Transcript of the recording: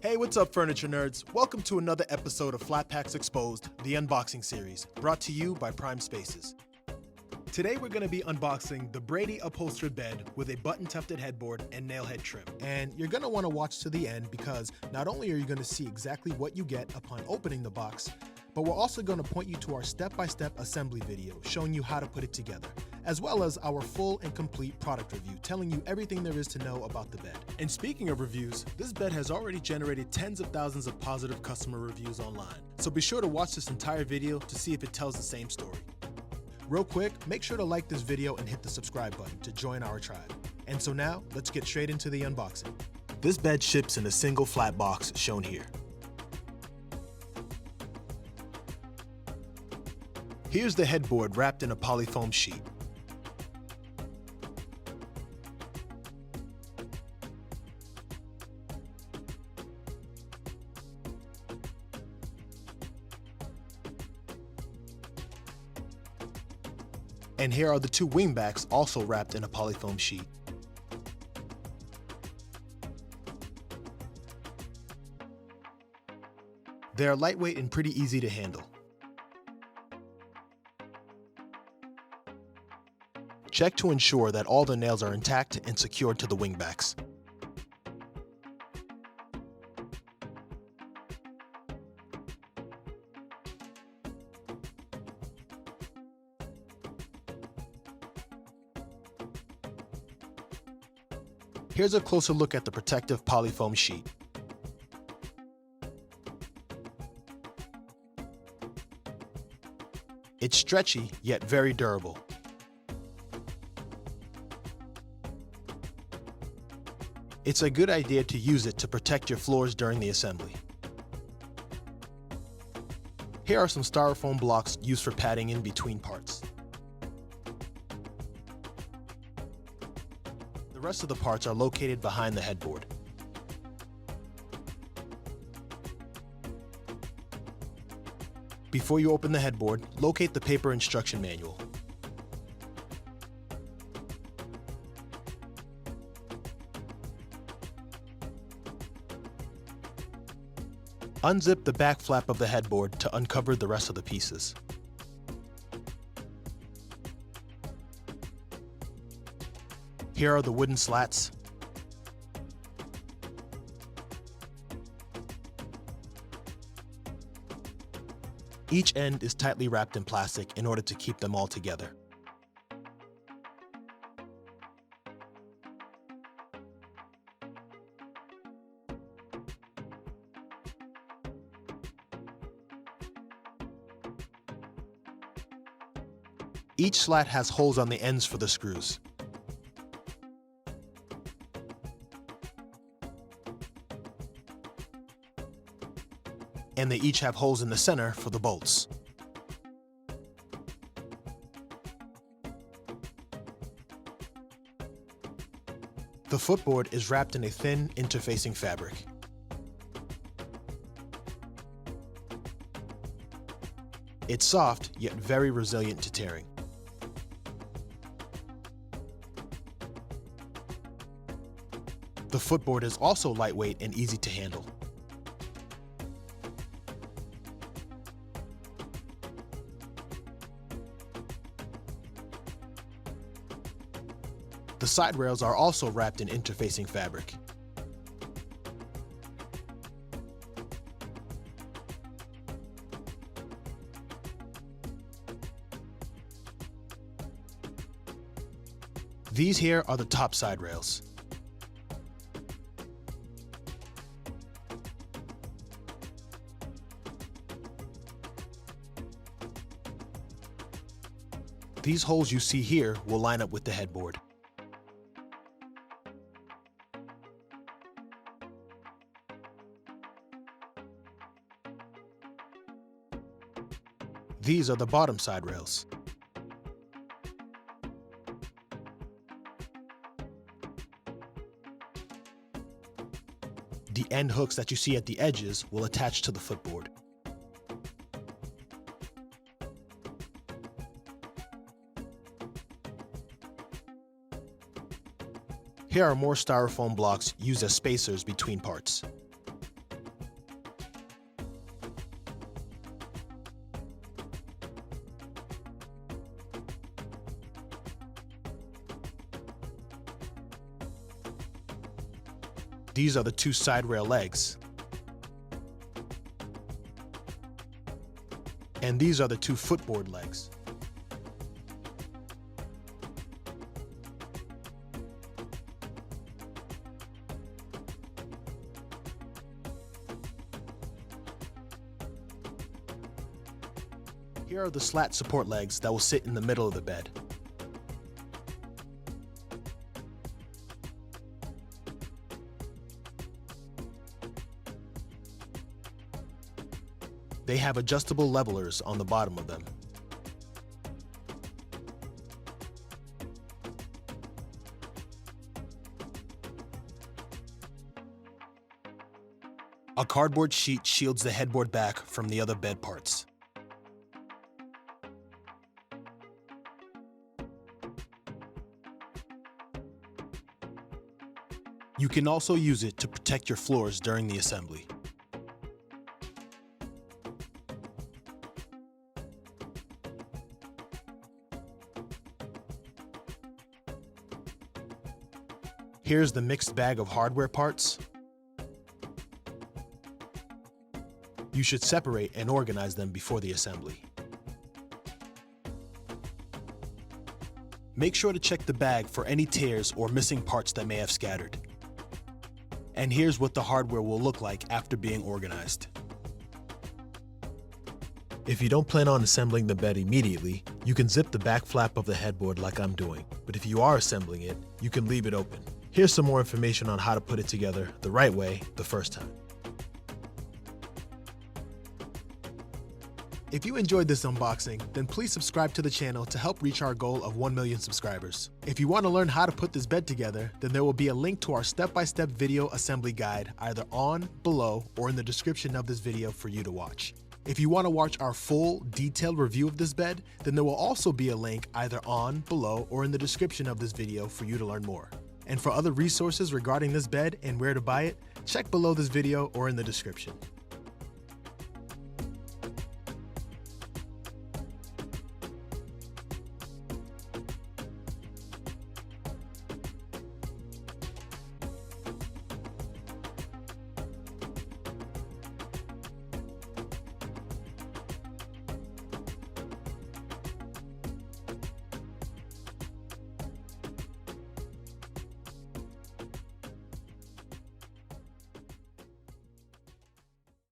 Hey, what's up, furniture nerds? Welcome to another episode of Flat Packs Exposed, the unboxing series, brought to you by Prime Spaces. Today we're going to be unboxing the Brady Upholstered bed with a button-tufted headboard and nail head trim. And you're going to want to watch to the end because not only are you going to see exactly what you get upon opening the box, but we're also going to point you to our step-by-step assembly video showing you how to put it together, as well as our full and complete product review telling you everything there is to know about the bed. And speaking of reviews, this bed has already generated tens of thousands of positive customer reviews online, so be sure to watch this entire video to see if it tells the same story. Real quick, make sure to like this video and hit the subscribe button to join our tribe. And so now, let's get straight into the unboxing. This bed ships in a single flat box shown here. Here's the headboard wrapped in a polyfoam sheet. And here are the two wing backs also wrapped in a polyfoam sheet. They are lightweight and pretty easy to handle. Check to ensure that all the nails are intact and secured to the wing backs. Here's a closer look at the protective polyfoam sheet. It's stretchy, yet very durable. It's a good idea to use it to protect your floors during the assembly. Here are some styrofoam blocks used for padding in between parts. The rest of the parts are located behind the headboard. Before you open the headboard, locate the paper instruction manual. Unzip the back flap of the headboard to uncover the rest of the pieces. Here are the wooden slats. Each end is tightly wrapped in plastic in order to keep them all together. Each slat has holes on the ends for the screws. And they each have holes in the center for the bolts. The footboard is wrapped in a thin interfacing fabric. It's soft, yet very resilient to tearing. The footboard is also lightweight and easy to handle. The side rails are also wrapped in interfacing fabric. These here are the top side rails. These holes you see here will line up with the headboard. These are the bottom side rails. The end hooks that you see at the edges will attach to the footboard. Here are more styrofoam blocks used as spacers between parts. These are the two side rail legs. And these are the two footboard legs. Here are the slat support legs that will sit in the middle of the bed. They have adjustable levelers on the bottom of them. A cardboard sheet shields the headboard back from the other bed parts. You can also use it to protect your floors during the assembly. Here's the mixed bag of hardware parts. You should separate and organize them before the assembly. Make sure to check the bag for any tears or missing parts that may have scattered. And here's what the hardware will look like after being organized. If you don't plan on assembling the bed immediately, you can zip the back flap of the headboard like I'm doing. But if you are assembling it, you can leave it open. Here's some more information on how to put it together the right way the first time. If you enjoyed this unboxing, then please subscribe to the channel to help reach our goal of 1 million subscribers. If you want to learn how to put this bed together, then there will be a link to our step-by-step video assembly guide either on, below, or in the description of this video for you to watch. If you want to watch our full, detailed review of this bed, then there will also be a link either on, below, or in the description of this video for you to learn more. And for other resources regarding this bed and where to buy it, check below this video or in the description.